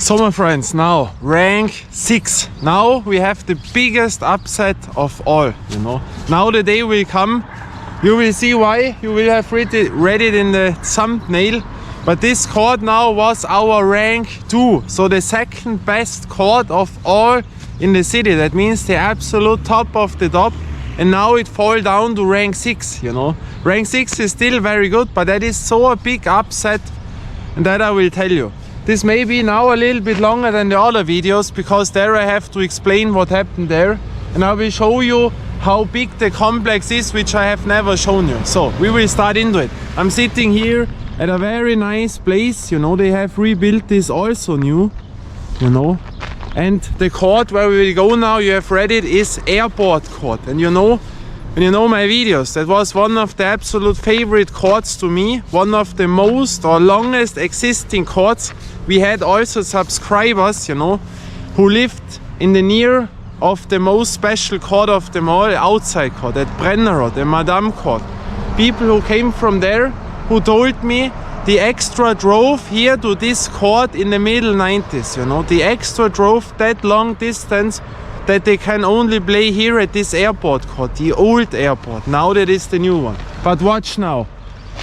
So my friends, now rank 6. Now we have the biggest upset of all, you know. Now the day will come, you will see why, you will have read it in the thumbnail. But this court now was our rank 2, so the second best court of all in the city. That means the absolute top of the top. And now it fall down to rank 6, you know. Rank 6 is still very good, but that is so a big upset, and that I will tell you. This may be now a little bit longer than the other videos, because there I have to explain what happened there. And I will show you how big the complex is, which I have never shown you. So we will start into it. I'm sitting here at a very nice place, you know, they have rebuilt this also new, you know. And the court where we will go now, you have read it, is airport court. And you know, when you know my videos, that was one of the absolute favorite courts to me, one of the most or longest existing courts. We had also subscribers, you know, who lived in the near of the most special court of them all, outside court, at Brennerod, the Madame Court. People who came from there, who told me the extra drove here to this court in the middle 90s, you know. The extra drove that long distance that they can only play here at this airport court, the old airport. Now that is the new one. But watch now.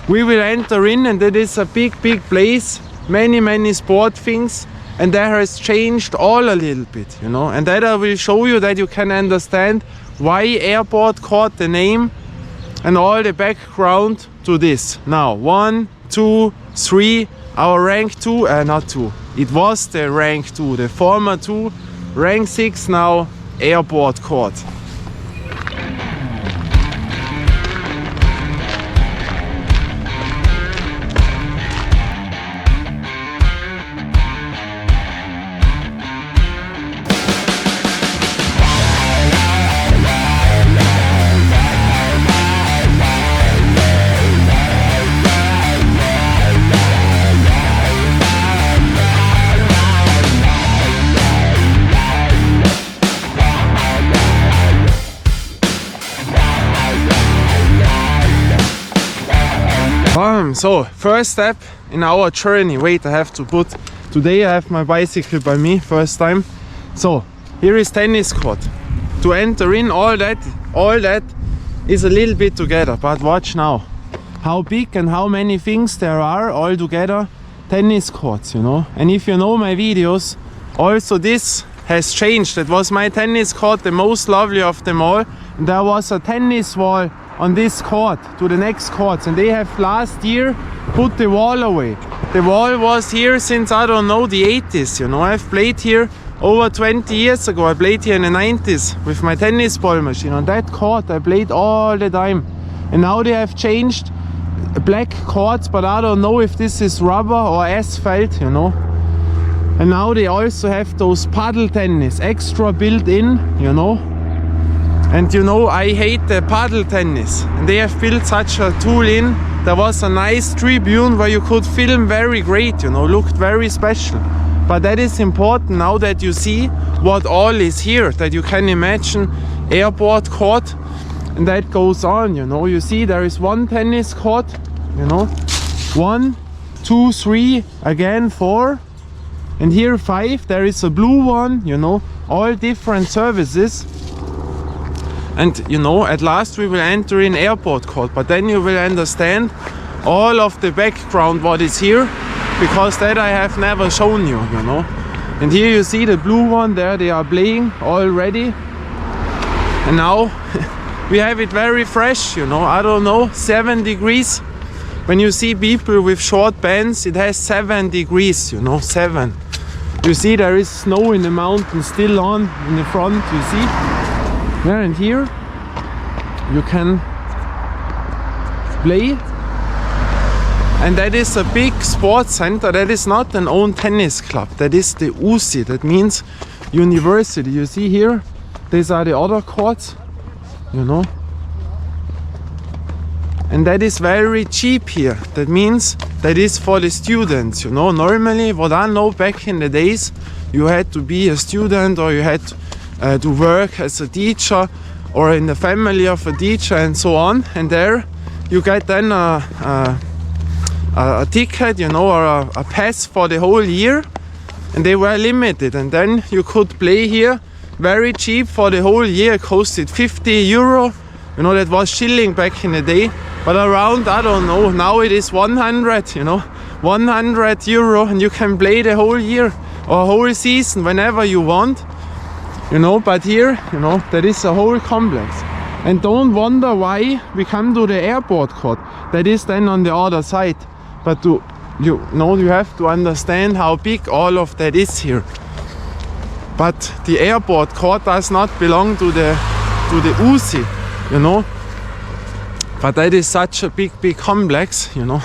We will enter in, and that is a big place. Many sport things. And that has changed all a little bit, you know. And that I will show you, that you can understand why airport court, the name, and all the background to this. Now, 1, 2, 3, our rank 2, not 2. It was the rank 2, the former 2, rank 6 now, airport court. So, first step in our journey. Wait, I have to put, today I have my bicycle by me, first time. So, here is tennis court. To enter in, all that is a little bit together, but watch now. How big and how many things there are all together. Tennis courts, you know. And if you know my videos, also this has changed. That was my tennis court, the most lovely of them all. And there was a tennis wall on this court to the next courts, and they have last year put the wall away. The wall was here since, I don't know, the 80s, you know. I've played here over 20 years ago. I played here in the 90s with my tennis ball machine. On that court I played all the time. And now they have changed black courts, but I don't know if this is rubber or asphalt, you know. And now they also have those paddle tennis extra built in, you know. And you know, I hate the paddle tennis, and they have built such a tool in. There was a nice tribune where you could film very great, you know, looked very special. But that is important now that you see what all is here, that you can imagine airport court, and that goes on, you know. You see there is one tennis court, you know, 1, 2, 3, again 4, and here 5. There is a blue one, you know, all different services. And you know, at last we will enter in airport court, but then you will understand all of the background what is here, because that I have never shown you, you know. And here you see the blue one, there they are playing already. And now we have it very fresh, you know, I don't know, 7 degrees. When you see people with short pants, it has 7 degrees, you know, 7. You see there is snow in the mountain still on in the front, you see. Yeah, and here you can play, and that is a big sports center. That is not an own tennis club, that is the USI, that means university. You see here, these are the other courts, you know, and that is very cheap here. That means that is for the students, you know. Normally, what I know back in the days, you had to be a student, or you had to work as a teacher or in the family of a teacher and so on, and there you get then a ticket, you know, or a pass for the whole year, and they were limited, and then you could play here very cheap for the whole year. It costed 50 euro. You know, that was shilling back in the day, but around, I don't know, now it is 100, you know, 100 euro, and you can play the whole year or whole season whenever you want, you know. But here, you know, there is a whole complex. And don't wonder why we come to the airport court. That is then on the other side. But you have to understand how big all of that is here. But the airport court does not belong to the UCI, you know. But that is such a big complex, you know.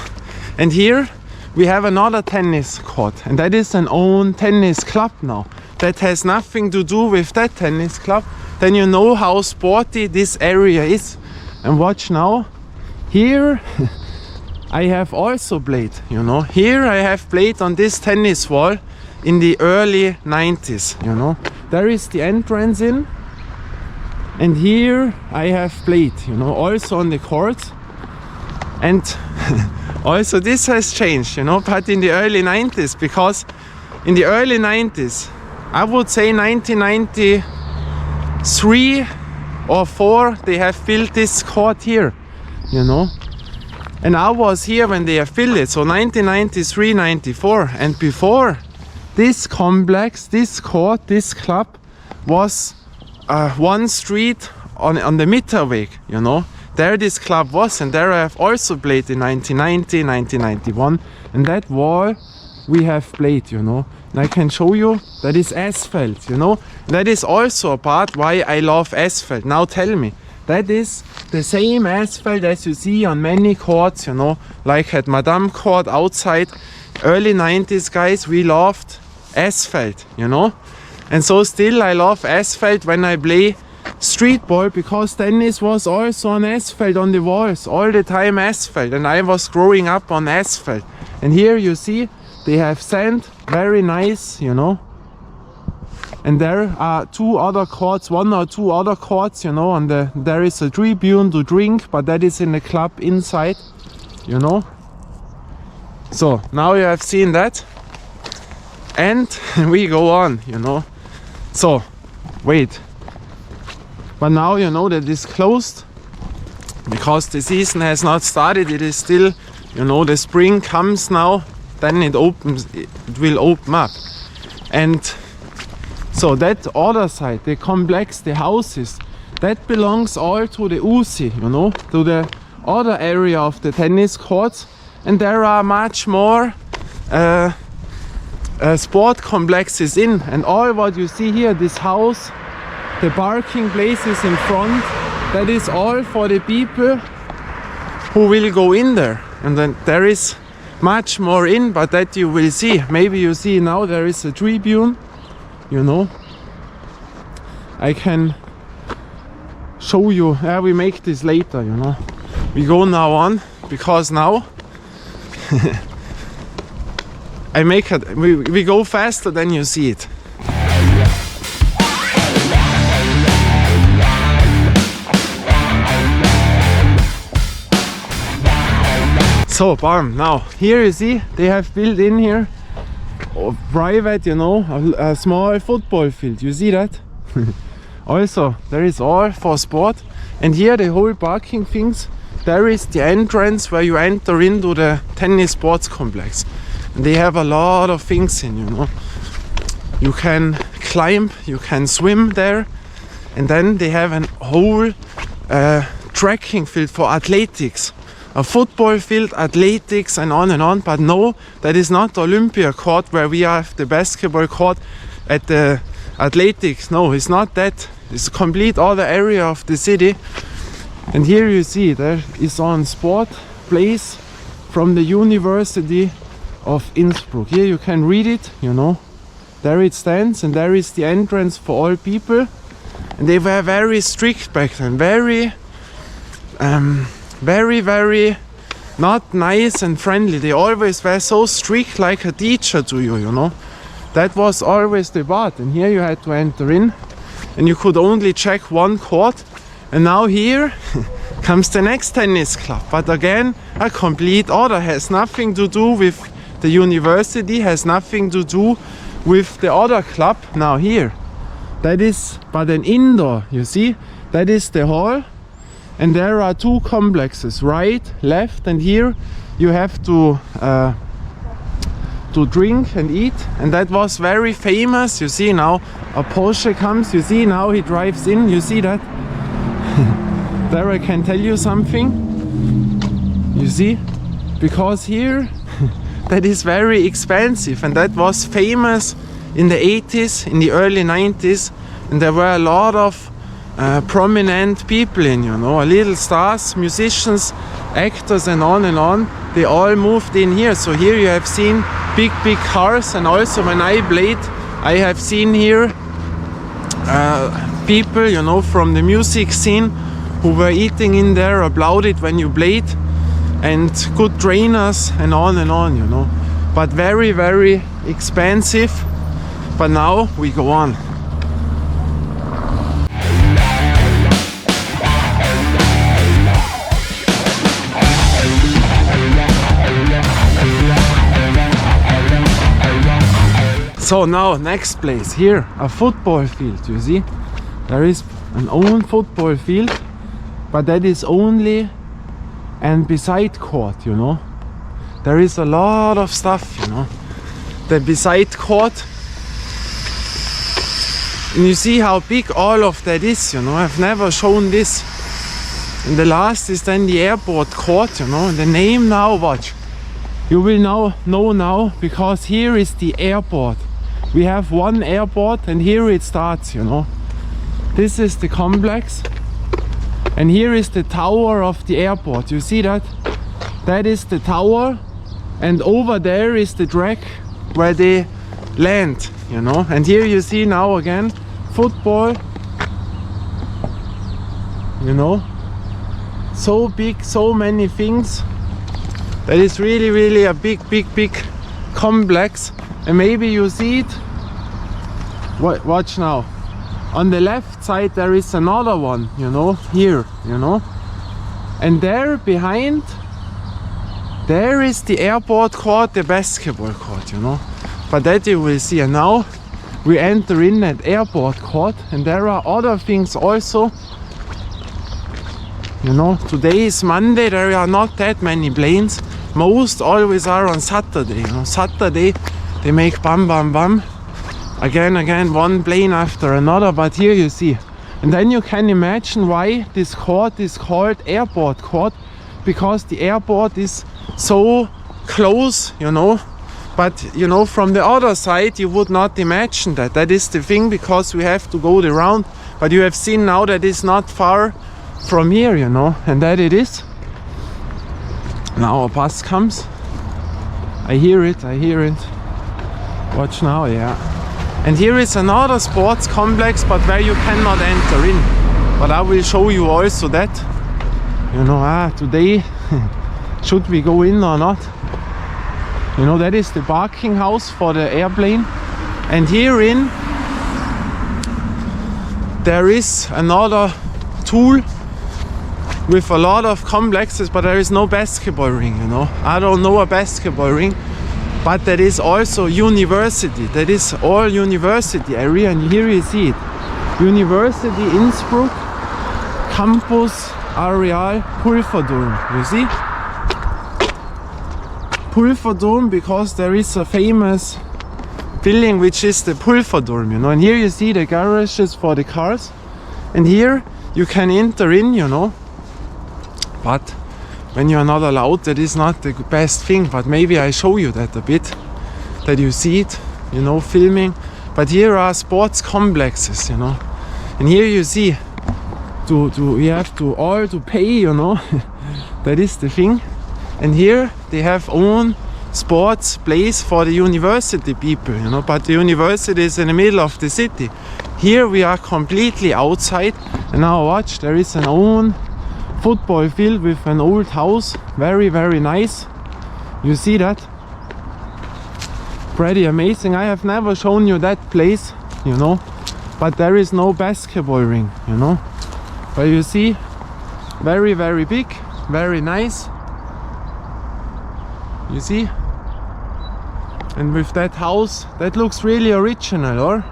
And here we have another tennis court, and that is an own tennis club now. That has nothing to do with that tennis club. Then you know how sporty this area is. And watch now, here I have also played, you know. Here I have played on this tennis wall in the early 90s, you know. There is the entrance in, and here I have played, you know, also on the court. And also this has changed, you know, but in the early 90s, because in the early 90s, I would say 1993 or 4, they have built this court here, you know. And I was here when they have built it, so 1993, 94. And before, this complex, this court, this club was one street on the Mitterweg, you know. There this club was, and there I have also played in 1990, 1991. And that wall we have played, you know. And I can show you, that is asphalt, you know. That is also a part why I love asphalt. Now tell me, that is the same asphalt as you see on many courts, you know, like at Madame Court outside. Early 90s, guys, we loved asphalt, you know. And so still I love asphalt when I play streetball, because tennis was also on asphalt on the walls, all the time asphalt, and I was growing up on asphalt. And here you see they have sand, very nice, you know. And there are one or two other courts, you know, and there is a tribune to drink, but that is in the club inside, you know. So now you have seen that, and we go on, you know. So wait, but now you know that it's closed because the season has not started. It is still, you know, the spring comes now, then it will open up. And so that other side, the complex, the houses, that belongs all to the UCI, you know, to the other area of the tennis courts. And there are much more sport complexes in. And all what you see here, this house, the parking places in front, that is all for the people who will go in there. And then there is much more in, but that you will see. Maybe you see now there is a tribune, you know. I can show you. We make this later, you know. We go now on, because now we go faster than you see it. So bam, now here you see they have built in here private, you know, a small football field. You see that? Also there is all for sport. And here the whole parking things, there is the entrance where you enter into the tennis sports complex. And they have a lot of things in, you know. You can climb, you can swim there, and then they have a whole tracking field for athletics. A football field, athletics, and on. But no, that is not the Olympia court where we have the basketball court at the athletics. No, it's not that. It's a complete other area of the city. And here you see there is on sport place from the University of Innsbruck. Here you can read it, you know. There it stands, and there is the entrance for all people. And they were very strict back then, very not nice and friendly. They always were so strict, like a teacher to you, you know. That was always the part. And here you had to enter in, and you could only check one court. And now here comes the next tennis club, but again a complete order. Has nothing to do with the university, has nothing to do with the other club. Now here, that is but an indoor, you see, that is the hall, and there are two complexes, right, left, and here you have to drink and eat, and that was very famous. You see now a Porsche comes, you see now he drives in, you see that? There I can tell you something, you see, because here that is very expensive, and that was famous in the 80s, in the early 90s, and there were a lot of prominent people in, you know, little stars, musicians, actors, and on, they all moved in here. So here you have seen big cars, and also when I played, I have seen here people, you know, from the music scene who were eating in there, applauded when you played, and good trainers, and on, you know, but very expensive. But now we go on. So now next place, here a football field, you see, there is an own football field, but that is only and beside court, you know, there is a lot of stuff, you know, the beside court, and you see how big all of that is, you know, I've never shown this. And the last is then the airport court, you know, the name now, watch, you will now know now, because here is the airport. We have one airport, and here it starts, you know. This is the complex, and here is the tower of the airport. You see that? That is the tower, and over there is the track where they land, you know. And here you see now again football, you know, so big, so many things. That is really a big complex. And maybe you see it. Watch now. On the left side there is another one, you know, here, you know. And there behind, there is the airport court, the basketball court, you know. But that you will see. And now we enter in at airport court, and there are other things also. You know, today is Monday, there are not that many planes. Most always are on Saturday, you know. Saturday they make bam again one plane after another. But here you see, and then you can imagine why this court is called airport court, because the airport is so close, you know. But you know, from the other side you would not imagine that. That is the thing, because we have to go around. But you have seen now that it's not far from here, you know, and that it is. Now a bus comes. I hear it. Watch now, yeah. And here is another sports complex, but where you cannot enter in. But I will show you also that. You know, today, should we go in or not? You know, that is the parking house for the airplane. And herein, there is another tool with a lot of complexes, but there is no basketball ring, you know. I don't know a basketball ring. But that is also university. That is all university area, and here you see it. University Innsbruck, Campus Areal Pulverturm. You see? Pulverturm, because there is a famous building which is the Pulverturm, you know. And here you see the garages for the cars. And here you can enter in, you know. But when you are not allowed, that is not the best thing. But maybe I show you that a bit, that you see it, you know, filming. But here are sports complexes, you know. And here you see, you have to pay, you know. That is the thing. And here they have own sports place for the university people, you know. But the university is in the middle of the city. Here we are completely outside. And now watch, there is an own football field with an old house, very nice. You see that? Pretty amazing. I have never shown you that place, you know, but there is no basketball ring, you know. But you see, very big, very nice. You see? And with that house, that looks really original, or?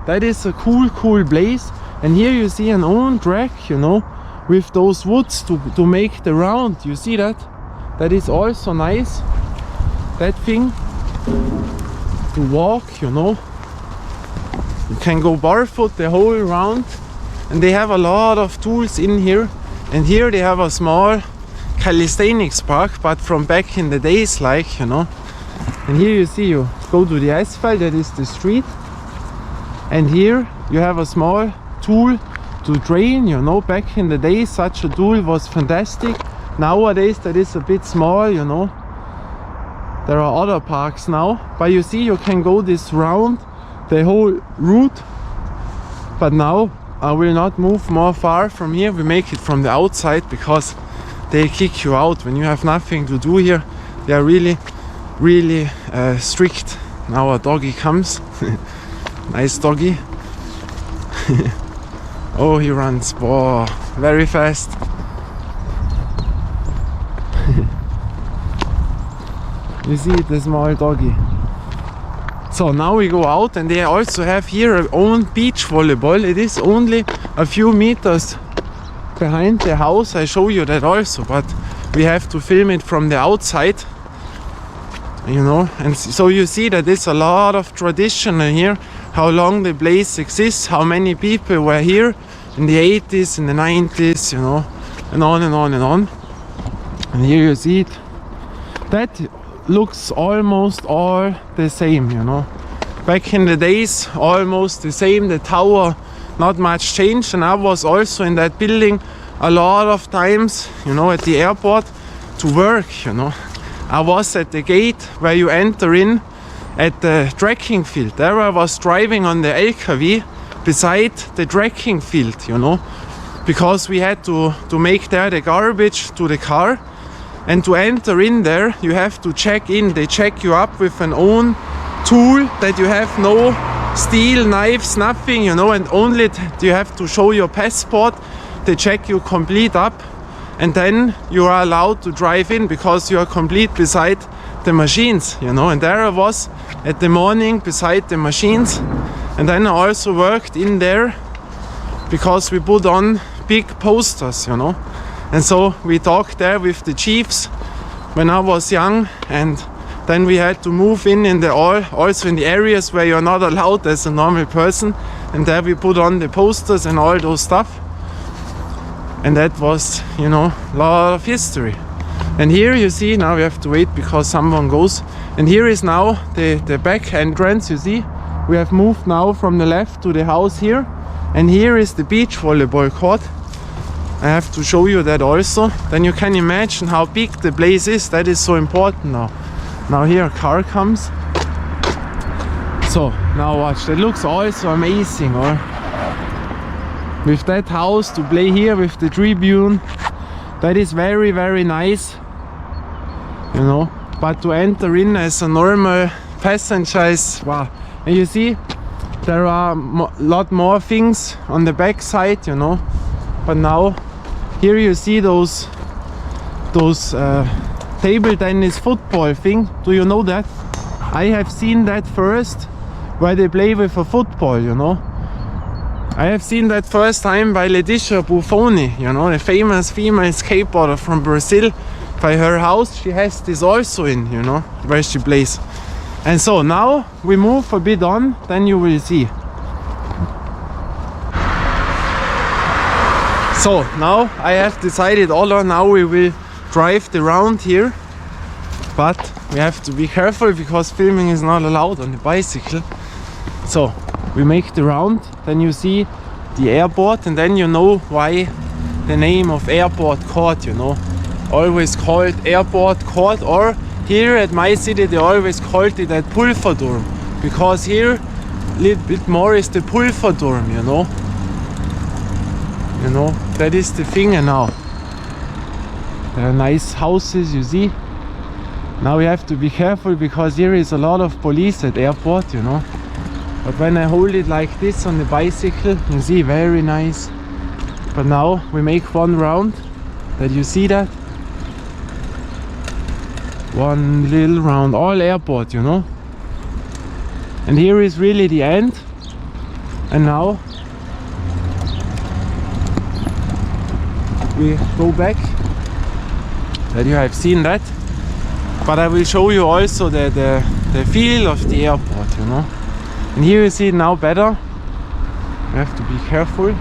That is a cool place. And here you see an own track, you know, with those woods to make the round. You see that? That is also nice. That thing to walk, you know. You can go barefoot the whole round. And they have a lot of tools in here. And here they have a small calisthenics park, but from back in the days, like, you know. And here you see, you go to the asphalt, that is the street. And here you have a small tool to train, you know. Back in the days such a tool was fantastic. Nowadays that is a bit small, you know. There are other parks now, but you see you can go this round, the whole route. But now I will not move more far from here. We make it from the outside because they kick you out when you have nothing to do here. They are really strict. Now a doggy comes. Nice doggy. Oh, he runs, whoa, very fast. You see the small doggy. So now we go out, and they also have here their own beach volleyball. It is only a few meters behind the house. I show you that also, but we have to film it from the outside, you know. And so you see that there's a lot of tradition here, how long the place exists, how many people were here in the 80s, in the 90s, you know, and on and on and on. And here you see it. That looks almost all the same, you know. Back in the days, almost the same. The tower, not much changed. And I was also in that building a lot of times, you know, at the airport to work, you know. I was at the gate where you enter in at the trekking field. There I was driving on the LKW beside the trekking field, you know, because we had to make there the garbage to the car. And to enter in there, you have to check in. They check you up with an own tool, that you have no steel, knives, nothing, you know, and only you have to show your passport. They check you complete up, and then you are allowed to drive in because you are complete beside the machines, you know. And there I was at the morning beside the machines, and then I also worked in there because we put on big posters, you know. And so we talked there with the chiefs when I was young, and then we had to move in the also in the areas where you're not allowed as a normal person, and there we put on the posters and all those stuff. And that was, you know, a lot of history. And here you see, now we have to wait because someone goes. And here is now the back entrance, you see. We have moved now from the left to the house here. And here is the beach volleyball court. I have to show you that also. Then you can imagine how big the place is. That is so important now. Now here a car comes. So now watch, that looks also amazing, or with that house to play here with the tribune. That is very nice, you know. But to enter in as a normal passenger is wow. And you see there are a lot more things on the back side, you know. But now here you see those table tennis football thing. Do you know that? I have seen that first where they play with a football, you know. I have seen that first time by Leticia Buffoni, you know, the famous female skateboarder from Brazil. By her house she has this also in, you know, where she plays. And so now we move a bit on, then you will see. So now I have decided, although now we will drive the round here, but we have to be careful because filming is not allowed on the bicycle. So we make the round, then you see the airport, and then you know why the name of airport court, you know, always called airport court, or here at my city they always called it at Pulverturm, because here a little bit more is the Pulverturm, you know. You know, that is the thing. And now there are nice houses, you see. Now we have to be careful because here is a lot of police at airport, you know. But when I hold it like this on the bicycle, you see, very nice. But now we make one round, that you see that. One little round, all airport, you know. And here is really the end. And now we go back, that you have seen that, but I will show you also the feel of the airport, you know. And here you see it now better. You have to be careful,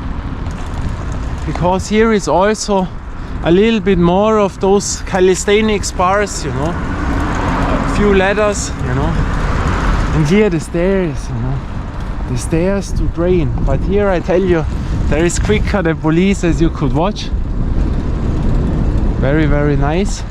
because here is also a little bit more of those calisthenics bars, you know, a few ladders, you know, and here the stairs, you know, the stairs to drain. But here I tell you, there is quicker the police, as you could watch. Very, very nice.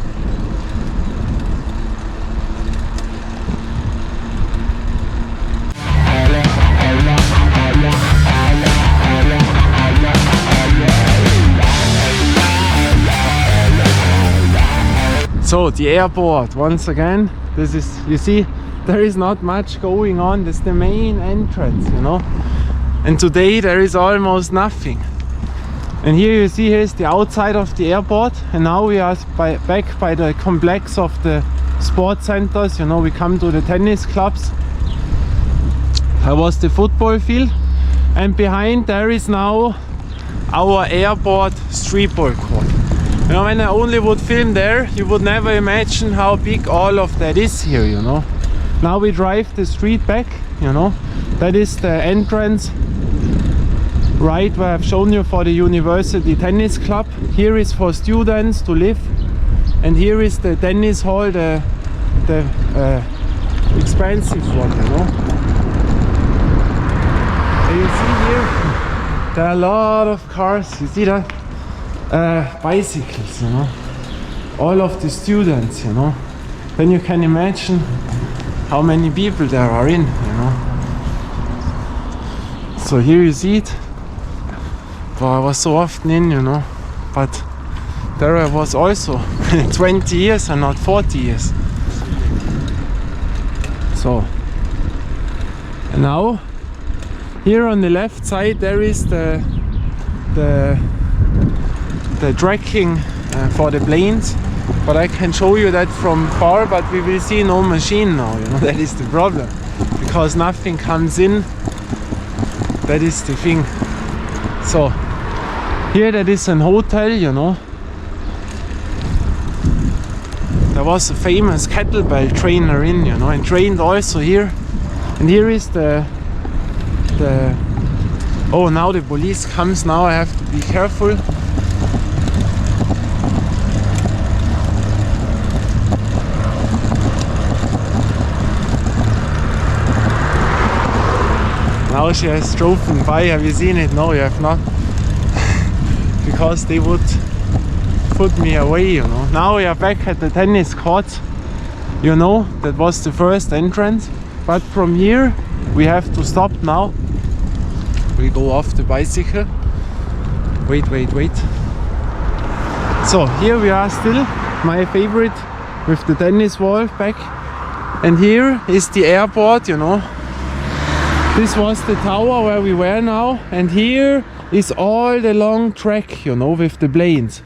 So the airport, once again, this is, you see, there is not much going on. This is the main entrance, you know, and today there is almost nothing. And here you see, here's the outside of the airport, and now we are back by the complex of the sports centers, you know. We come to the tennis clubs. There was the football field, and behind there is now our airport streetball court. You know, when I only would film there, you would never imagine how big all of that is here, you know. Now we drive the street back, you know. That is the entrance, right where I've shown you, for the university tennis club. Here is for students to live, and here is the tennis hall, the expensive one, you know. And you see here, there are a lot of cars, you see that? Bicycles, you know, all of the students, you know. Then you can imagine how many people there are in, you know. So here you see it. Well, I was so often in, you know, but there I was also 20 years and not 40 years. So, and now here on the left side there is the tracking for the planes, but I can show you that from far, but we will see no machine now, you know. That is the problem, because nothing comes in. That is the thing. So here that is an hotel, you know. There was a famous kettlebell trainer in, you know, and trained also here. And here is the oh, now the police comes. Now I have to be careful. Now she has driven by. Have you seen it? No, you have not. Because they would put me away, you know. Now we are back at the tennis courts. You know, that was the first entrance. But from here we have to stop now. We go off the bicycle. Wait. So here we are still, my favorite, with the tennis wall back. And here is the airport, you know. This was the tower where we were now, and here is all the long track, you know, with the planes.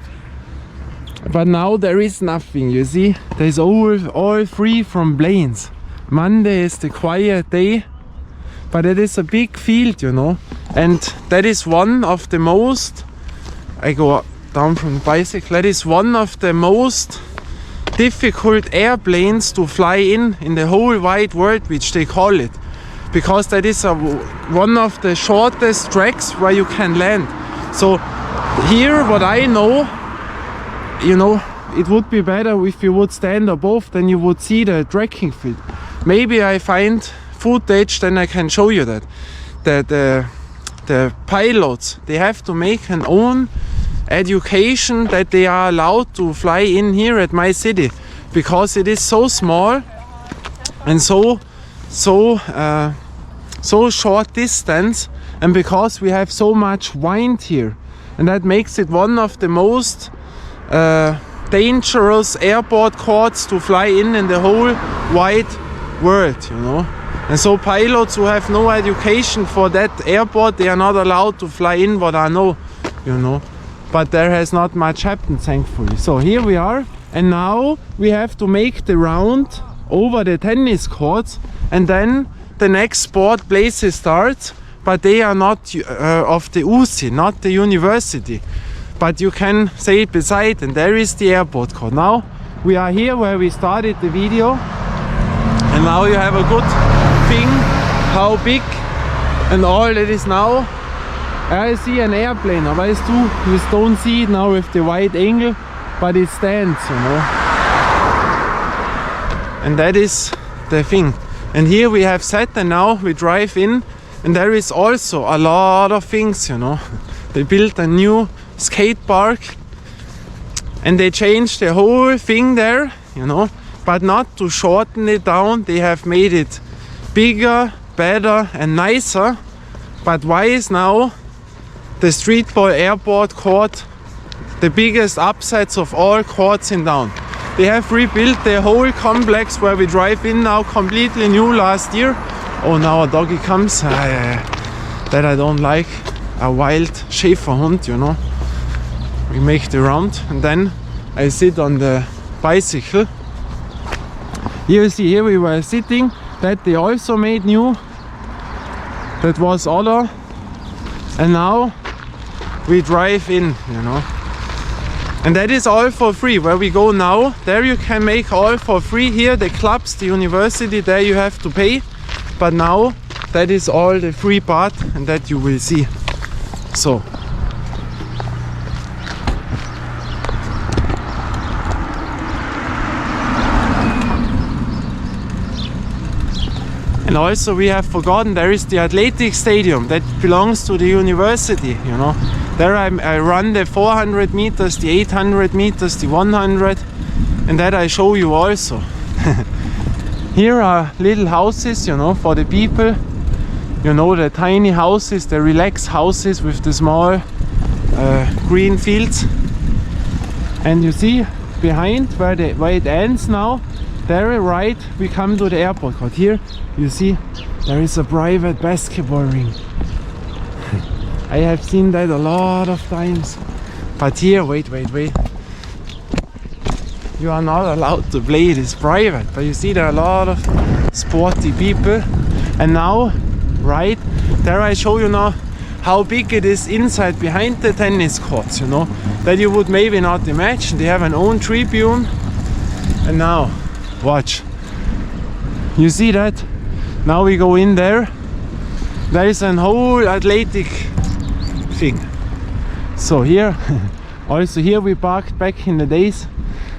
But now there is nothing, you see. There's all free from planes. Monday is the quiet day, but it is a big field, you know. And that is one of the most, I go down from the bicycle, that is one of the most difficult airplanes to fly in the whole wide world, which they call it. Because that is one of the shortest tracks where you can land. So here, what I know, you know, it would be better if you would stand above, then you would see the tracking field. Maybe I find footage, then I can show you that. The pilots, they have to make an own education that they are allowed to fly in here at my city, because it is so small and so short distance, and because we have so much wind here, and that makes it one of the most dangerous airport courts to fly in the whole wide world, you know. And so pilots who have no education for that airport, they are not allowed to fly in, what I know, you know. But there has not much happened, thankfully. So here we are, and now we have to make the round over the tennis courts, and then the next sport places starts, but they are not of the UC, not the university. But you can say it beside, and there is the airport court. Now we are here where we started the video, and now you have a good thing how big and all it is now. I see an airplane, aber it's too, you don't see it now with the wide angle, but it stands, you know. And that is the thing. And here we have sat, and now we drive in, and there is also a lot of things, you know. They built a new skate park, and they changed the whole thing there, you know, but not to shorten it down. They have made it bigger, better and nicer. But why is now the streetball airport court the biggest upsides of all courts in town? They have rebuilt the whole complex where we drive in now, completely new last year. Oh, now a doggy comes. That I don't like. A wild Schäferhund, you know. We make the round, and then I sit on the bicycle. Here you see, here we were sitting, that they also made new. That was other. And now we drive in, you know. And that is all for free. Where we go now, there you can make all for free. Here the clubs, the university, there you have to pay. But now that is all the free part, and that you will see. So. And also we have forgotten, there is the athletic stadium that belongs to the university, you know. There I run the 400 meters, the 800 meters, the 100, and that I show you also. Here are little houses, you know, for the people. You know, the tiny houses, the relaxed houses with the small green fields. And you see behind where it ends now, there right we come to the airport court. Here you see there is a private basketball ring. I have seen that a lot of times. But here, wait. You are not allowed to play, it is private. But you see there are a lot of sporty people. And now, right there I show you now how big it is inside behind the tennis courts, you know. That you would maybe not imagine. They have an own tribune. And now, watch. You see that? Now we go in there. There is a whole athletic thing. So here, also here we parked back in the days.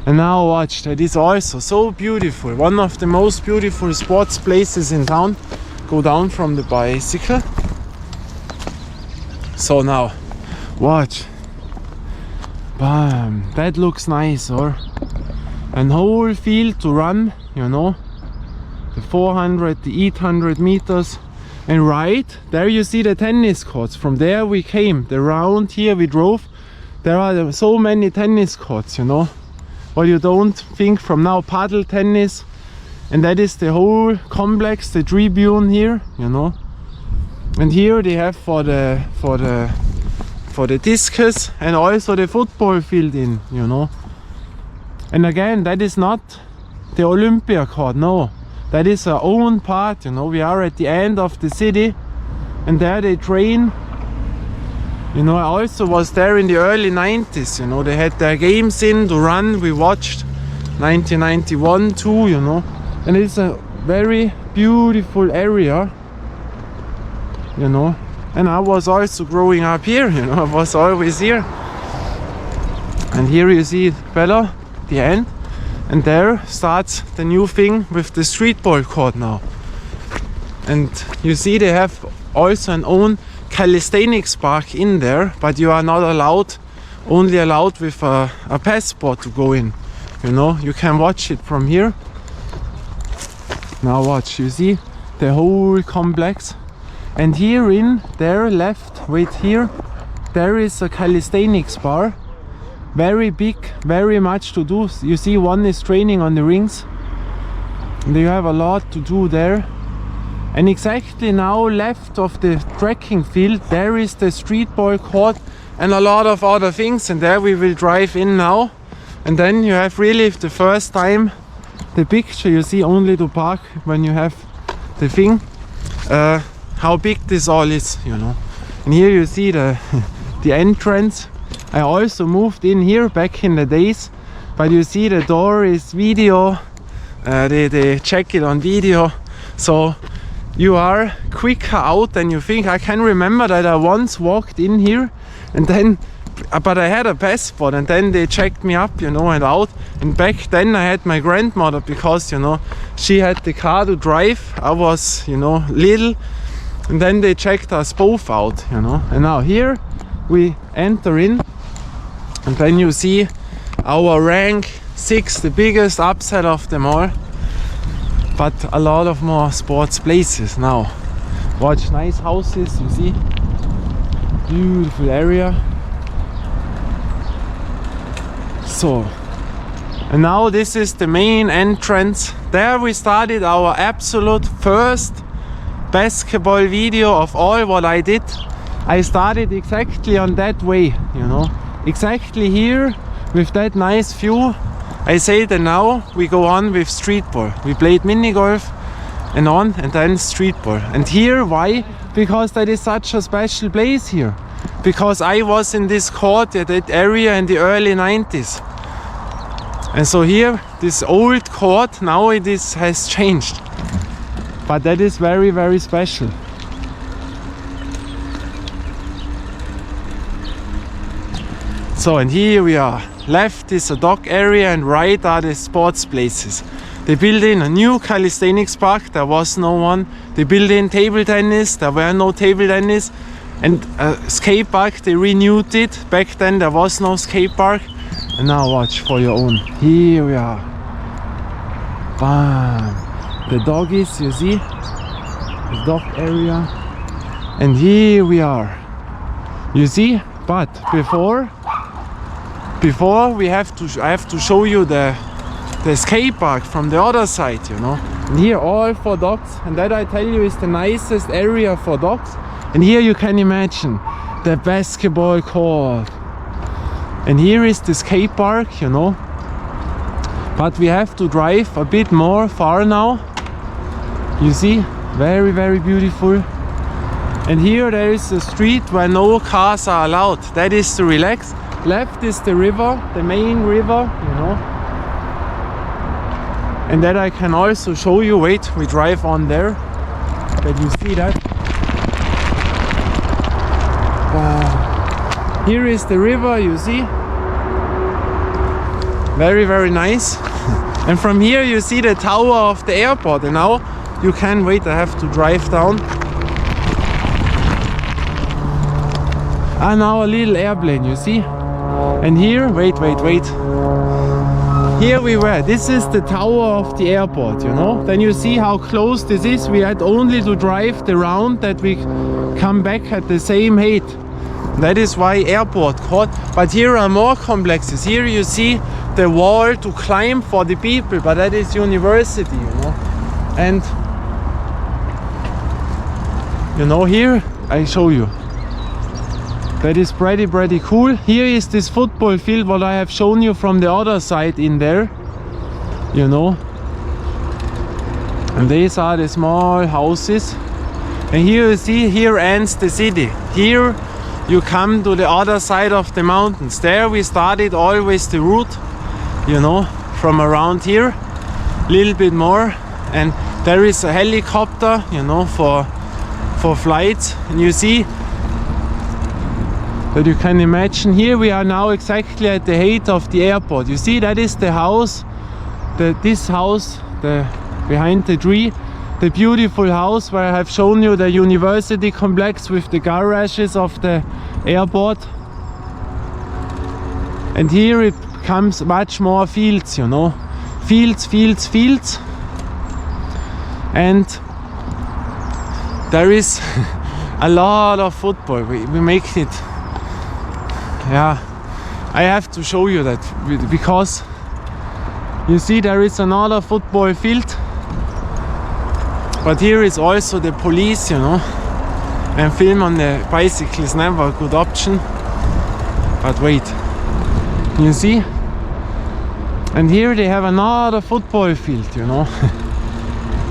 And now watch, that is also so beautiful. One of the most beautiful sports places in town. Go down from the bicycle. So now, watch. Bam, that looks nice, or? An whole field to run, you know. The 400, the 800 meters. And right there you see the tennis courts. From there we came, the round here we drove. There are so many tennis courts, you know. What you don't think from now, paddle tennis. And that is the whole complex, the tribune here, you know. And here they have for the discus and also the football field in, you know. And again, that is not the Olympia court, no. That is our own part, you know. We are at the end of the city, and there they train. You know, I also was there in the early 90s, you know. They had their games in to run. We watched 1991 too, you know. And it's a very beautiful area, you know. And I was also growing up here, you know. I was always here. And here you see better the end. And there starts the new thing with the streetball court now. And you see they have also an own calisthenics park in there, but you are not allowed, only allowed with a passport to go in. You know, you can watch it from here. Now watch, you see the whole complex. And here in there left, wait here, there is a calisthenics bar. Very big, very much to do. You see one is training on the rings. And you have a lot to do there. And exactly now left of the trekking field, there is the streetball court and a lot of other things. And there we will drive in now. And then you have really the first time the picture you see only to park when you have the thing. how big this all is, you know. And here you see the the entrance. I also moved in here back in the days, but you see the door is video. They check it on video, so you are quicker out than you think. I can remember that I once walked in here, and then, but I had a passport, and then they checked me up, you know, and out. And back then I had my grandmother, because, you know, she had the car to drive. I was, you know, little, and then they checked us both out, you know. And now here we enter in, and then you see our rank 6, the biggest upside of them all, but a lot of more sports places now. Watch, nice houses, you see, beautiful area. So, and now this is the main entrance. There we started our absolute first basketball video of all what I did. I started exactly on that way, you know, exactly here with that nice view. I say that now we go on with streetball. We played mini golf and on, and then streetball. And here, why? Because that is such a special place here. Because I was in this court at that area in the early 90s. And so here, this old court, now it has changed. But that is very, very special. So, and here we are. Left is a dog area and right are the sports places. They built in a new calisthenics park, there was no one. They built in table tennis, there were no table tennis. And a skate park, they renewed it. Back then there was no skate park. And now watch for your own. Here we are. Bam! The doggies, you see? The dog area. And here we are. You see? But before I have to show you the skate park from the other side, you know. And here all for dogs, and that I tell you is the nicest area for dogs. And here you can imagine the basketball court. And here is the skate park, you know. But we have to drive a bit more far now. You see, very, very beautiful. And here there is a street where no cars are allowed. That is to relax. Left is the river, the main river, you know. And that I can also show you. Wait, we drive on there, that you see that. Here is the river, you see. Very, very nice. And from here you see the tower of the airport. And now you can, wait, I have to drive down. And now a little airplane, you see. And here, wait. Here we were. This is the tower of the airport, you know. Then you see how close this is. We had only to drive the round that we come back at the same height. That is why airport court. But here are more complexes. Here you see the wall to climb for the people, but that is university, you know. And you know, here I show you. That is pretty cool. Here is this football field, what I have shown you from the other side in there, you know. And these are the small houses. And here you see, here ends the city. Here you come to the other side of the mountains. There we started always the route, you know, from around here, a little bit more. And there is a helicopter, you know, for flights. And you see that you can imagine. Here we are now exactly at the height of the airport. You see, that is the house, this house, behind the tree, the beautiful house where I have shown you the university complex with the garages of the airport. And here it comes much more fields, you know, fields. And there is a lot of football. We make it. Yeah, I have to show you that, because you see there is another football field, but here is also the police, you know, and film on the bicycle is never a good option. But wait, you see, and here they have another football field, you know.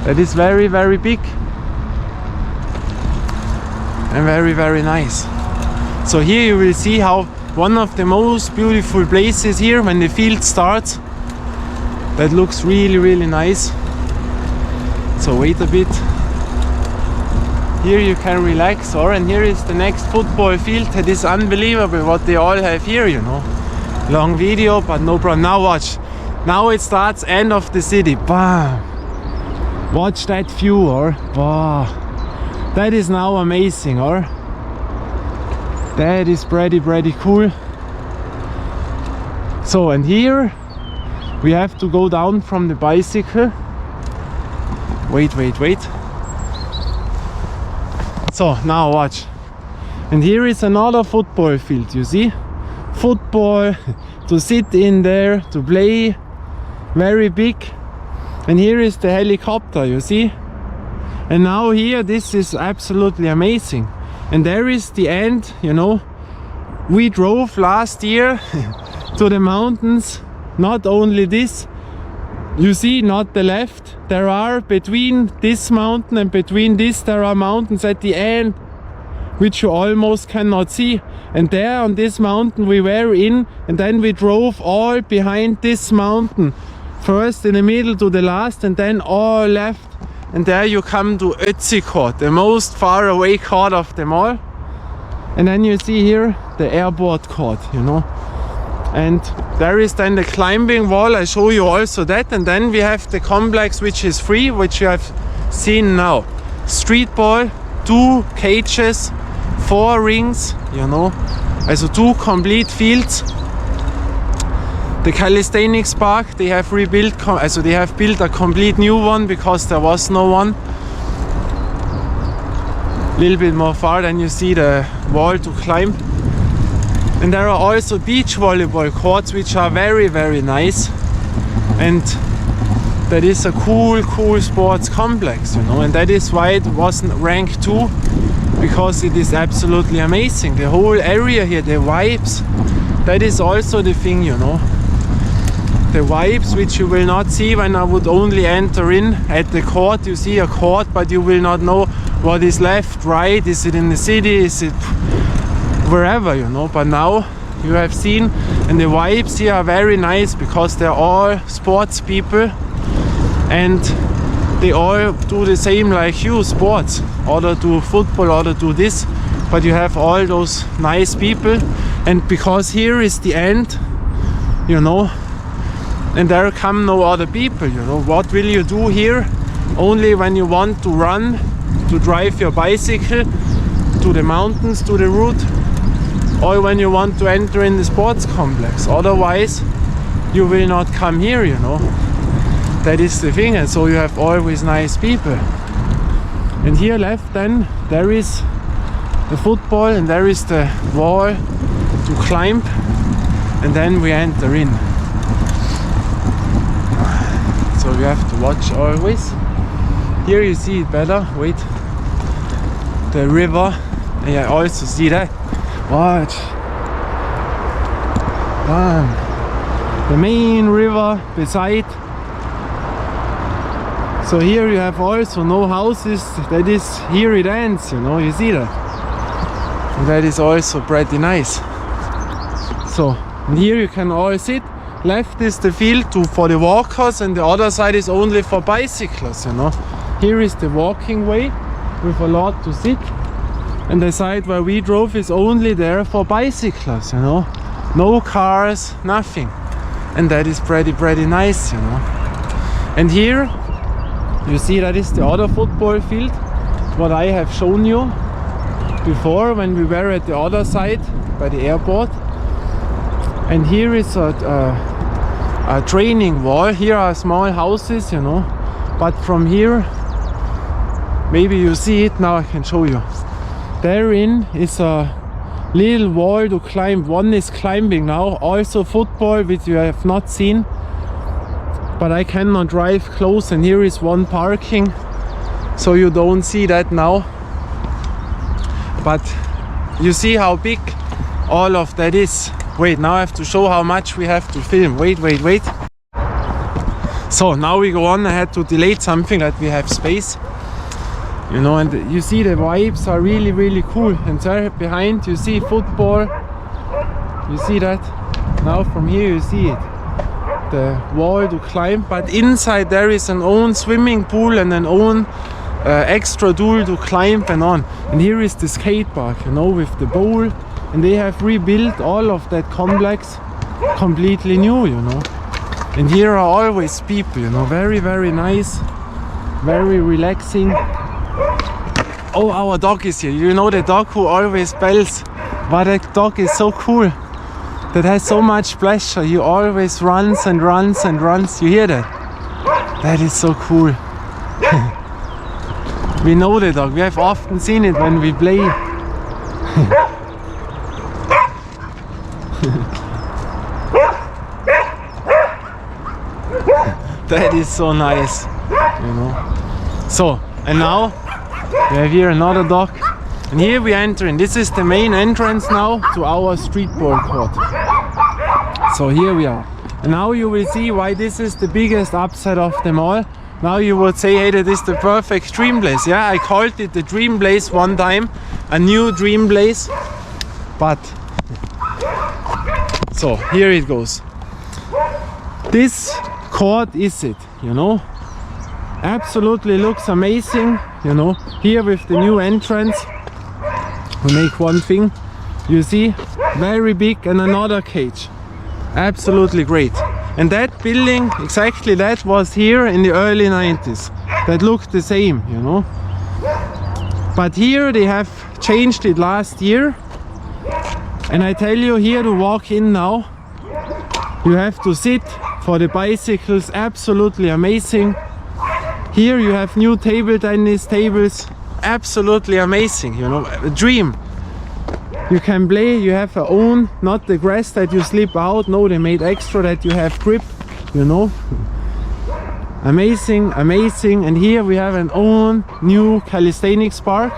That is very, very big. and very nice. So here you will see how one of the most beautiful places here when the field starts. That looks really nice. So wait a bit. Here you can relax, and here is the next football field. It is unbelievable what they all have here, you know. Long video, but no problem. Now watch. Now it starts, end of the city. Bam! Watch that view, wow. That is now amazing, That is pretty cool. So, and here we have to go down from the bicycle. Wait. So now watch. And here is another football field, you see? Football, to sit in there, to play, very big. And here is the helicopter, you see? And now here, this is absolutely amazing. And there is the end, you know. We drove last year to the mountains. Not only this, you see, not the left. There are between this mountain and between this, there are mountains at the end, which you almost cannot see. And there on this mountain we were in, and then we drove all behind this mountain. First in the middle to the last, and then all left. And there you come to Ötzi Court, the most far away court of them all. And then you see here the airport court, you know. And there is then the climbing wall, I show you also that. And then we have the complex which is free, which you have seen now. Street ball, 2 cages, 4 rings, you know. Also 2 complete fields. The calisthenics park, they have rebuilt, they have built a complete new one because there was no one. A little bit more far, then you see the wall to climb. And there are also beach volleyball courts which are very nice. And that is a cool sports complex, you know. And that is why it wasn't ranked 2, because it is absolutely amazing. The whole area here, the vibes, that is also the thing, you know. The vibes which you will not see when I would only enter in at the court. You see a court, but you will not know what is left, right, is it in the city, is it wherever, you know. But now you have seen, and the vibes here are very nice because they're all sports people and they all do the same like you, sports, or do football, or do this, but you have all those nice people. And because here is the end, you know, and there come no other people, you know. What will you do here? Only when you want to run, to drive your bicycle to the mountains, to the route, or when you want to enter in the sports complex. Otherwise you will not come here, you know. That is the thing. And so you have always nice people. And here left then there is the football, and there is the wall to climb, and then we enter in. So you have to watch always. Here you see it better. Wait, the river. Yeah, also see that. Watch. The main river beside. So here you have also no houses. That is, here it ends, you know. You see that. And that is also pretty nice. So, and here you can all sit. Left is the field for the walkers, and the other side is only for bicyclists, you know. Here is the walking way with a lot to sit, and the side where we drove is only there for bicyclists, you know. No cars, nothing. And that is pretty nice, you know. And here you see that is the other football field, what I have shown you before when we were at the other side by the airport. And here is a training wall. Here are small houses, you know, but from here, maybe you see it now, I can show you. Therein is a little wall to climb. One is climbing now, also football, which you have not seen, but I cannot drive close. And here is one parking, so you don't see that now. But you see how big all of that is. Wait, now I have to show how much we have to film. Wait. So now we go on. I had to delete something that we have space. You know, and you see the vibes are really, really cool. And there behind you see football. You see that? Now from here you see it. The wall to climb, but inside there is an own swimming pool and an own extra door to climb and on. And here is the skate park, you know, with the bowl. And they have rebuilt all of that complex completely new, you know. And here are always people, you know, very, very nice, very relaxing. Oh, our dog is here. You know the dog who always bells. But that dog is so cool. That has so much pleasure. He always runs and runs and runs. You hear that? That is so cool. We know the dog. We have often seen it when we play. That is so nice, you know. So, and now we have here another dog. And here we enter in. This is the main entrance now to our streetball court. So here we are. And now you will see why this is the biggest upset of them all. Now you would say, hey, that is the perfect dream place. Yeah, I called it the dream place one time. A new dream place. But, so here it goes. This court is it, you know. Absolutely looks amazing, you know. Here with the new entrance. We make one thing. You see, very big and another cage. Absolutely great. And that building, exactly that was here in the early 90s. That looked the same, you know. But here they have changed it last year. And I tell you, here to walk in now, you have to sit for the bicycles. Absolutely amazing. Here you have new table tennis tables. Absolutely amazing, you know, a dream. You can play, you have your own, not the grass that you slip out. No, they made extra that you have grip, you know. Amazing, amazing. And here we have an own new calisthenics park.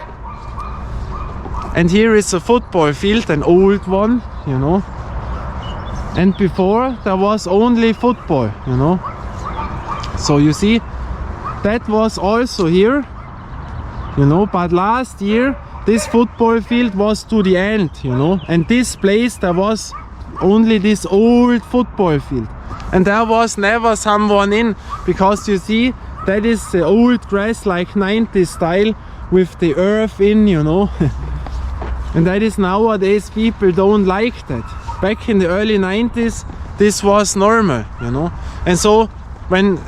And here is a football field, an old one, you know. And before there was only football, you know. So you see, that was also here, you know, but last year this football field was to the end, you know, and this place there was only this old football field, and there was never someone in, because you see that is the old grass, like 90s style with the earth in, you know. And that is nowadays people don't like that. Back in the early 90s this was normal, you know. And so when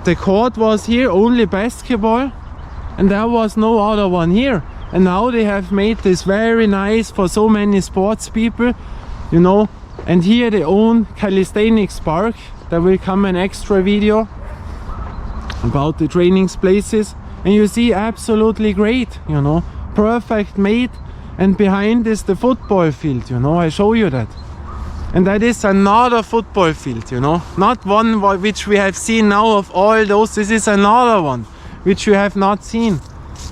the court was here, only basketball, and there was no other one here. And now they have made this very nice for so many sports people, you know. And here they own calisthenics park. There will come an extra video about the training places. And you see, absolutely great, you know, perfect made. And behind is the football field, you know, I show you that. And that is another football field, you know, not one which we have seen now of all those. This is another one which you have not seen.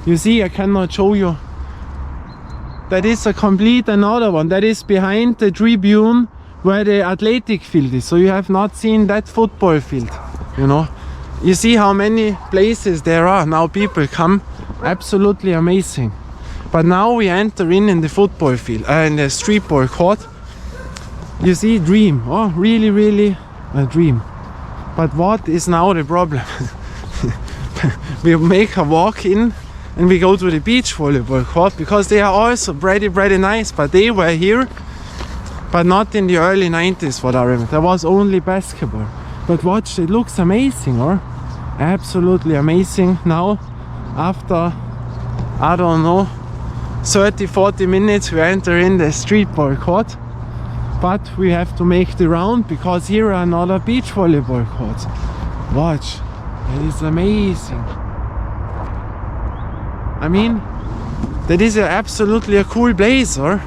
You see, I cannot show you. That is a complete another one. That is behind the tribune where the athletic field is. So you have not seen that football field, you know. You see how many places there are. Now people come. Absolutely amazing. But now we enter in the football field, in the streetball court. You see, dream. Oh, really, really a dream. But what is now the problem? We make a walk in and we go to the beach volleyball court, because they are also pretty nice, but they were here, but not in the early 90s, what I remember. There was only basketball. But watch, it looks amazing, or absolutely amazing. Now, after, I don't know, 30-40 minutes, we enter in the streetball court. But we have to make the round, because here are another beach volleyball courts. Watch, it is amazing. I mean, that is absolutely a cool place, or?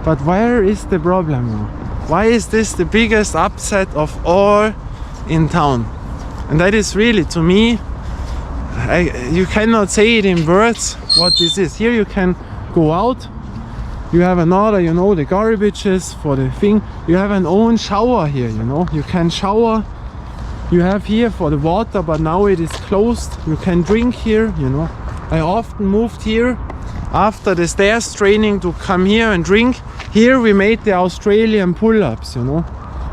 But where is the problem? Why is this the biggest upset of all in town? And that is really, to me, you cannot say it in words what this is. Here you can go out. You have another, you know, the garbages for the thing. You have an own shower here, you know. You can shower. You have here for the water, but now it is closed. You can drink here, you know. I often moved here after the stairs training to come here and drink. Here we made the Australian pull-ups, you know.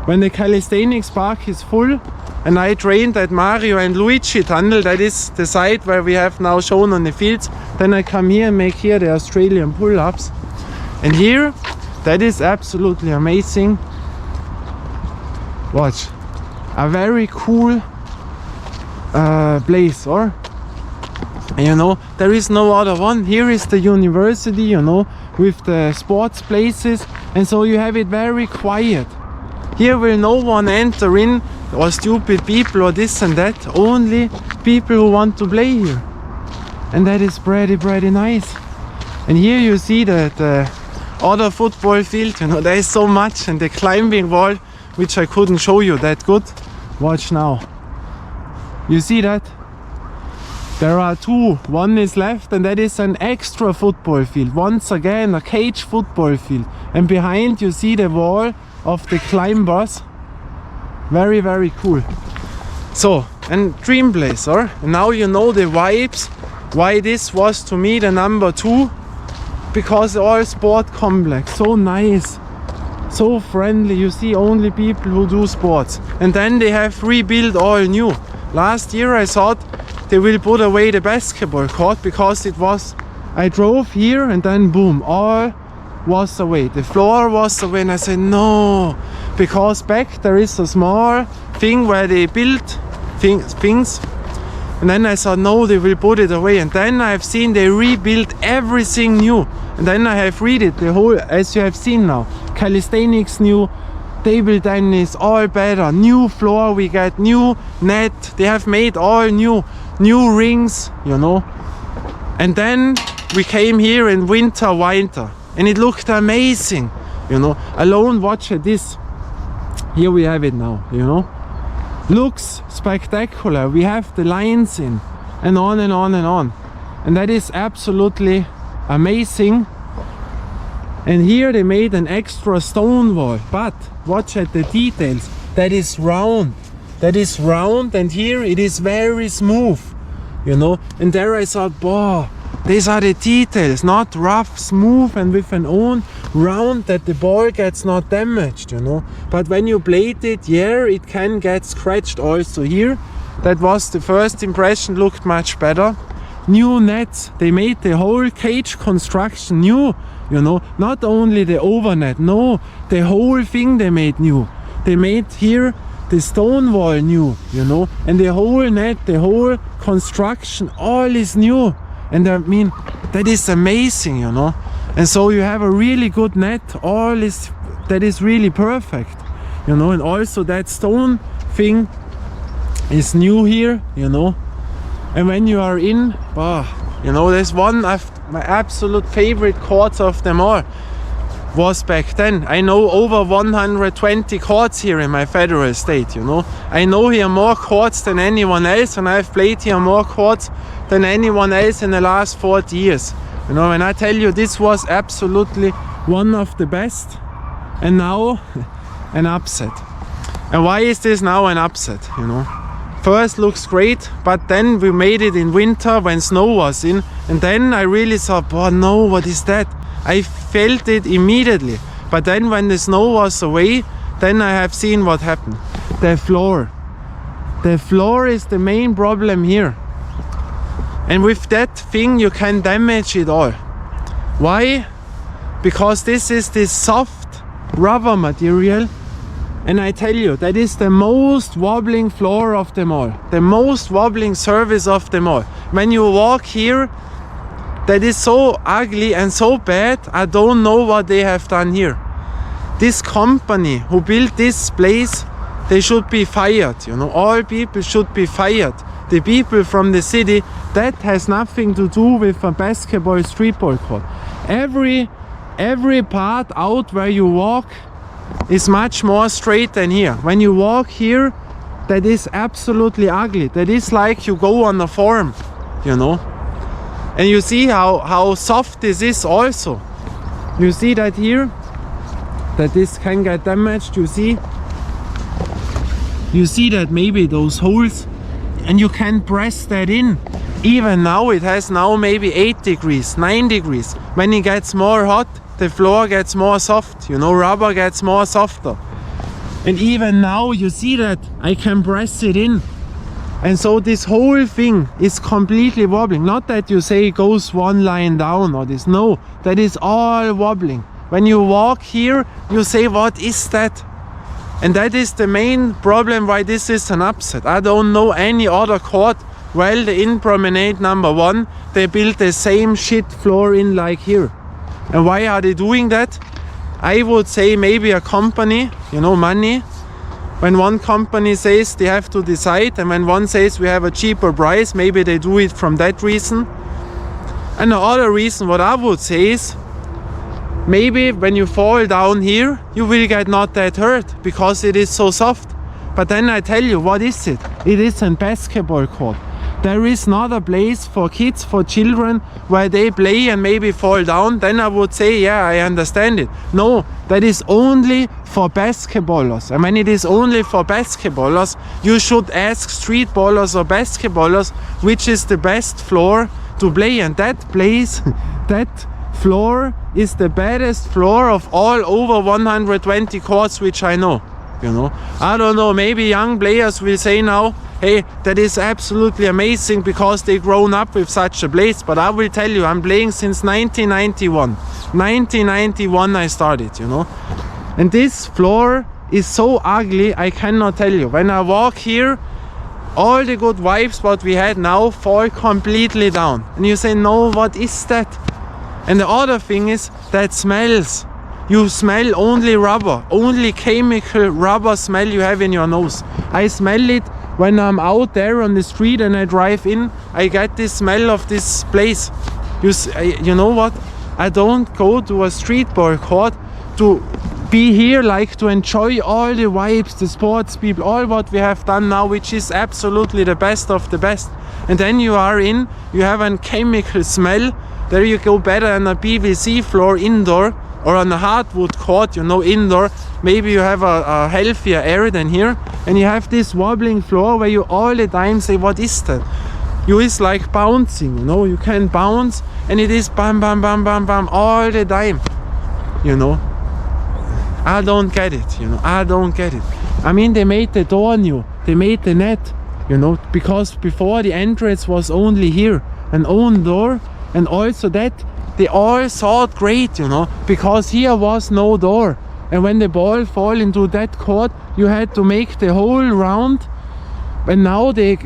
When the calisthenics park is full and I trained at Mario and Luigi tunnel, that is the site where we have now shown on the fields, then I come here and make here the Australian pull-ups. And here, that is absolutely amazing. Watch, a very cool place, or you know, there is no other one. Here is the university, you know, with the sports places, and so you have it very quiet. Here will no one enter in, or stupid people or this and that, only people who want to play here. And that is pretty nice. And here you see the other football field, you know, there is so much, and the climbing wall, which I couldn't show you that good. Watch now. You see that? There are two. One is left, and that is an extra football field. Once again, a cage football field. And behind you see the wall of the climbers. Very cool. So, and dream place, or? And now you know the vibes, why this was to me the number 2. Because all sport complex, so nice, so friendly. You see only people who do sports. And then they have rebuilt all new. Last year I thought they will put away the basketball court because it was, I drove here and then boom, all was away. The floor was away, and I said no, because back there is a small thing where they built things. And then I thought no, they will put it away. And then I have seen they rebuilt everything new. And then I have read it, the whole, as you have seen now, calisthenics new, table tennis, all better, new floor we get, new net, they have made all new rings, you know. And then we came here in winter, and it looked amazing, you know. Alone watch at this, here we have it now, you know. Looks spectacular, we have the lines in, and on and on and on. And that is absolutely amazing. And here they made an extra stone wall, but watch at the details. That is round, and here it is very smooth, you know. And there I thought, boah, these are the details, not rough, smooth, and with an own round that the ball gets not damaged, you know. But when you blade it, yeah, it can get scratched also here. That was the first impression, looked much better. New nets, they made the whole cage construction new, you know, not only the overnet, no, the whole thing they made new. They made here the stone wall new, you know, and the whole net, the whole construction, all is new. And I mean, that is amazing, you know. And so you have a really good net, all is, that is really perfect, you know. And also that stone thing is new here, you know. And when you are in, you know, there's one of my absolute favorite courts of them all was back then. I know over 120 courts here in my federal state, you know. I know here more courts than anyone else, and I've played here more courts than anyone else in the last 40 years. You know, and I tell you, this was absolutely one of the best. And now, an upset. And why is this now an upset, you know? First looks great, but then we made it in winter when snow was in, and then I really thought, oh no, what is that? I felt it immediately, but then when the snow was away, then I have seen what happened. The floor is the main problem here, and with that thing you can damage it all. Why? Because this is this soft rubber material. And I tell you, that is the most wobbling floor of them all. The most wobbling surface of them all. When you walk here, that is so ugly and so bad, I don't know what they have done here. This company who built this place, they should be fired, you know. All people should be fired. The people from the city, that has nothing to do with a basketball streetball court. Every part out where you walk is much more straight than here. When you walk here, that is absolutely ugly. That is like you go on a farm, you know. And you see how soft this is also. You see that here, that this can get damaged. You see that maybe those holes and you can press that in. Even now it has now maybe 8 degrees, 9 degrees. When it gets more hot, the floor gets more soft, you know, rubber gets more softer. And even now you see that I can press it in. And so this whole thing is completely wobbling. Not that you say it goes one line down or this, no, that is all wobbling. When you walk here, you say, what is that? And that is the main problem why this is an upset. I don't know any other court. Well, the in promenade number 1, they built the same shit floor in like here. And why are they doing that? I would say maybe a company, you know, money. When one company says they have to decide, and when one says we have a cheaper price, maybe they do it from that reason. And the other reason, what I would say is, maybe when you fall down here, you will get not that hurt because it is so soft. But then I tell you, what is it? It is a basketball court. There is not a place for kids, for children, where they play and maybe fall down. Then I would say, yeah, I understand it. No, that is only for basketballers. And when it is only for basketballers, you should ask streetballers or basketballers which is the best floor to play. And that place, that floor is the baddest floor of all over 120 courts which I know. You know, I don't know, maybe young players will say now, hey, that is absolutely amazing because they grown up with such a place. But I will tell you, I'm playing since 1991. 1991 I started, you know. And this floor is so ugly, I cannot tell you. When I walk here, all the good vibes what we had now fall completely down. And you say, no, what is that? And the other thing is, that smells. You smell only rubber, only chemical rubber smell you have in your nose. I smell it when I'm out there on the street and I drive in. I get this smell of this place. You know what? I don't go to a streetball court to be here, like to enjoy all the vibes, the sports people, all what we have done now, which is absolutely the best of the best. And then you are in, you have a chemical smell. There you go better than a PVC floor indoor. Or on a hardwood court, you know, indoor, maybe you have a healthier air than here, and you have this wobbling floor where you all the time say, what is that? You is like bouncing, you know, you can bounce, and it is bam, bam, bam, bam, bam, all the time, you know. I don't get it, you know, I don't get it. I mean, they made the door new, they made the net, you know, because before the entrance was only here, an own door, and also that, they all thought great, you know, because here was no door. And when the ball fall into that court, you had to make the whole round. And now they,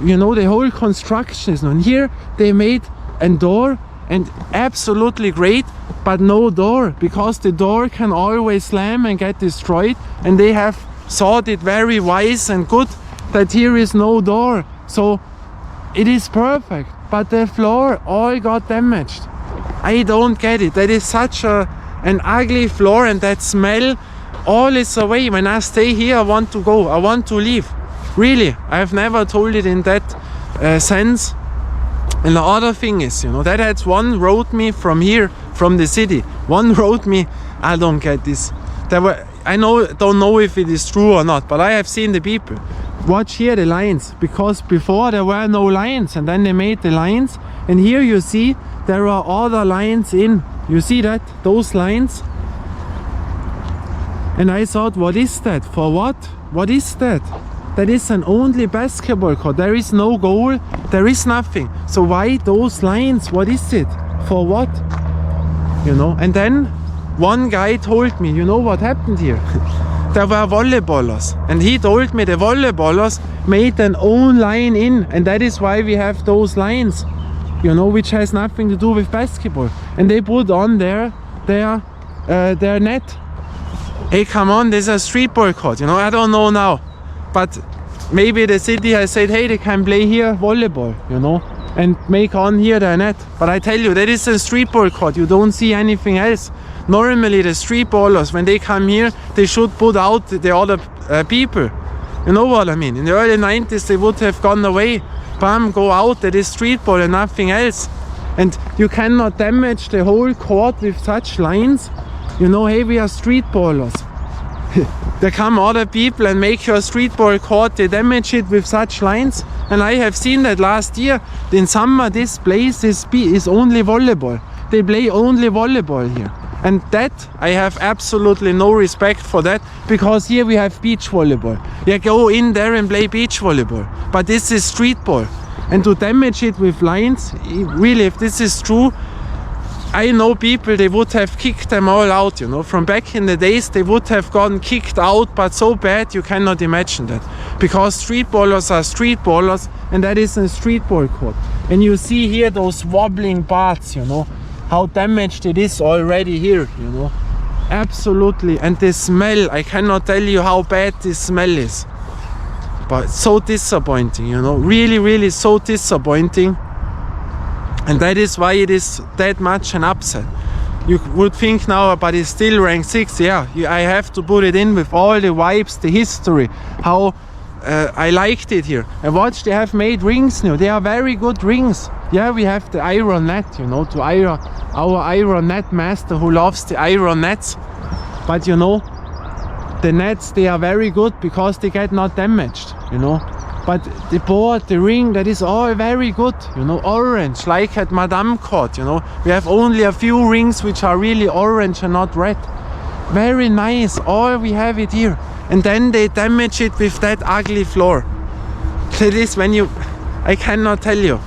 you know, the whole construction is on here. They made a door and absolutely great, but no door, because the door can always slam and get destroyed. And they have thought it very wise and good that here is no door. So it is perfect, but the floor all got damaged. I don't get it. That is such an ugly floor, and that smell all is away. When I stay here, I want to go. I want to leave. Really, I have never told it in that sense. And the other thing is, you know, that had one wrote me from here, from the city. One wrote me, I don't get this. Don't know if it is true or not, but I have seen the people. Watch here the lines, because before there were no lines, and then they made the lines. And here you see there are other lines in. You see that? Those lines. And I thought, what is that? For what? What is that? That is an only basketball court. There is no goal. There is nothing. So why those lines? What is it? For what? You know? And then one guy told me, you know what happened here? There were volleyballers. And he told me the volleyballers made an own line in. And that is why we have those lines. You know, which has nothing to do with basketball. And they put on their net. Hey, come on, there's a streetball court, you know, I don't know now. But maybe the city has said, hey, they can play here volleyball, you know, and make on here their net. But I tell you, that is a streetball court, you don't see anything else. Normally the streetballers, when they come here, they should put out the other people. You know what I mean? In the early 90s, they would have gone away. Bam, go out, that is streetball and nothing else. And you cannot damage the whole court with such lines. You know, hey, we are streetballers. There come other people and make your streetball court, they damage it with such lines. And I have seen that last year. In summer this place is only volleyball. They play only volleyball here. And that, I have absolutely no respect for that, because here we have beach volleyball. You go in there and play beach volleyball. But this is streetball. And to damage it with lines, really, if this is true, I know people, they would have kicked them all out, you know. From back in the days, they would have gotten kicked out, but so bad you cannot imagine that. Because streetballers are streetballers, and that is a streetball court. And you see here those wobbling parts, you know, how damaged it is already here, you know. Absolutely. And the smell, I cannot tell you how bad this smell is. But so disappointing, you know, really, really so disappointing. And that is why it is that much an upset. You would think now, but it's still ranked 6. Yeah, I have to put it in with all the vibes, the history, how I liked it here. And watch, they have made rings now. They are very good rings. Yeah, we have the iron net, you know, to our iron net master who loves the iron nets. But you know, the nets, they are very good because they get not damaged, you know. But the board, the ring, that is all very good, you know, orange, like at Madame Court, you know. We have only a few rings which are really orange and not red. Very nice, all we have it here. And then they damage it with that ugly floor. That is when you, I cannot tell you.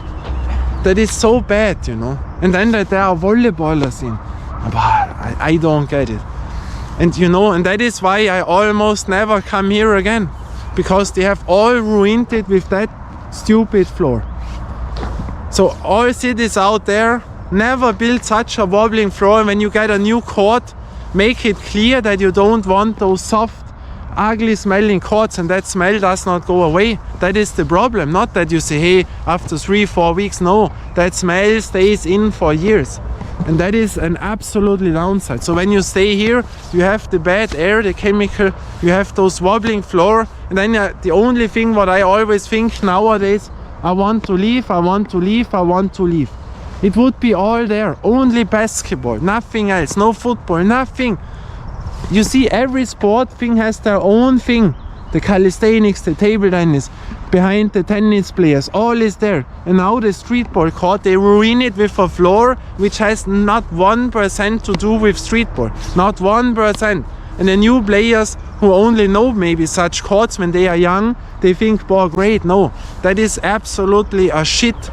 That is so bad, you know. And then there are volleyballers in. But I don't get it. And you know, and that is why I almost never come here again. Because they have all ruined it with that stupid floor. So all cities out there, never build such a wobbling floor. When you get a new court, make it clear that you don't want those soft, ugly smelling courts, and that smell does not go away. That is the problem. Not that you say, hey, after 3-4 weeks, no, that smell stays in for years. And that is an absolutely downside. So when you stay here, you have the bad air, the chemical, you have those wobbling floor. And then the only thing what I always think nowadays, I want to leave, I want to leave, I want to leave. It would be all there, only basketball, nothing else, no football, nothing. You see, every sport thing has their own thing. The calisthenics, the table tennis, behind the tennis players, all is there. And now the streetball court, they ruin it with a floor which has not 1% to do with streetball. Not 1%. And the new players who only know maybe such courts when they are young, they think, boy, great. No, that is absolutely a shit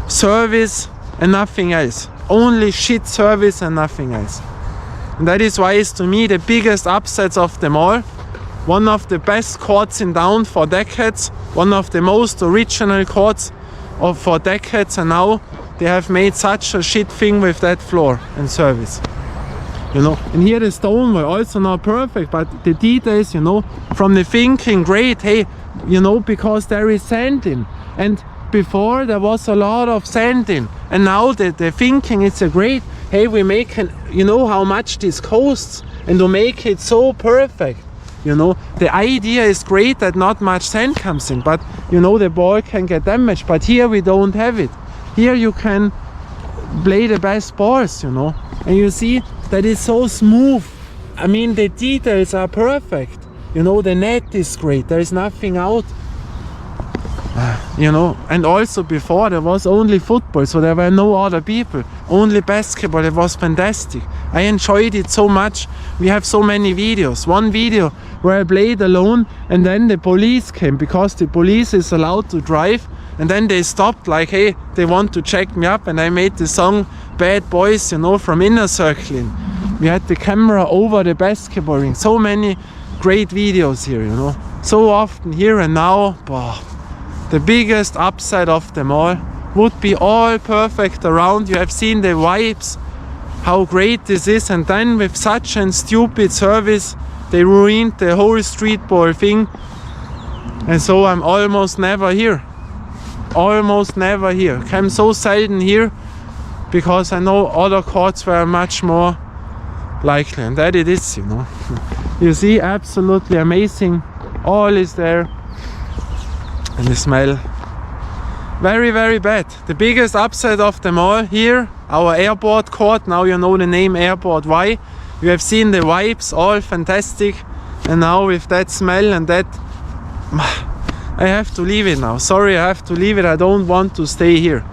service and nothing else. Only shit service and nothing else. And that is why it's to me the biggest upsets of them all. One of the best courts in town for decades, one of the most original courts for decades, and now they have made such a shit thing with that floor and service. You know, and here the stone wall also not perfect, but the details, you know, from the thinking, great, hey, you know, because there is sand in. And before there was a lot of sand in, and now the thinking is a great, hey, we make an, you know how much this costs, and to make it so perfect. You know, the idea is great that not much sand comes in, but you know, the ball can get damaged. But here we don't have it. Here you can play the best balls, you know. And you see, that is so smooth. I mean, the details are perfect. You know, the net is great. There is nothing out. You know, and also before there was only football, so there were no other people, only basketball. It was fantastic. I enjoyed it so much. We have so many videos. One video where I played alone, and then the police came, because the police is allowed to drive, and then they stopped, like, hey, they want to check me up, and I made the song Bad Boys, you know, from Inner Circling. We had the camera over the basketball ring. So many great videos here, you know, so often here. And now, the biggest upside of them all would be all perfect around. You have seen the vibes, how great this is, and then with such a stupid service, they ruined the whole streetball thing. And so I'm almost never here. Almost never here. I'm so seldom here because I know other courts were much more likely, and that it is, you know. You see, absolutely amazing. All is there. And the smell, very, very bad. The biggest upside of them all here, our airport court. Now you know the name Airport. Why? You have seen the vibes, all fantastic. And now with that smell and that, I have to leave it now. Sorry, I have to leave it. I don't want to stay here.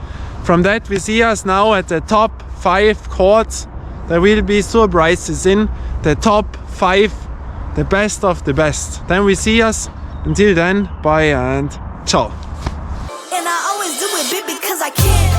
From that we see us now at the top 5 courts. There will be surprises in the top 5, the best of the best. Then we see us. Until then, bye and ciao. And I always do it big because I can.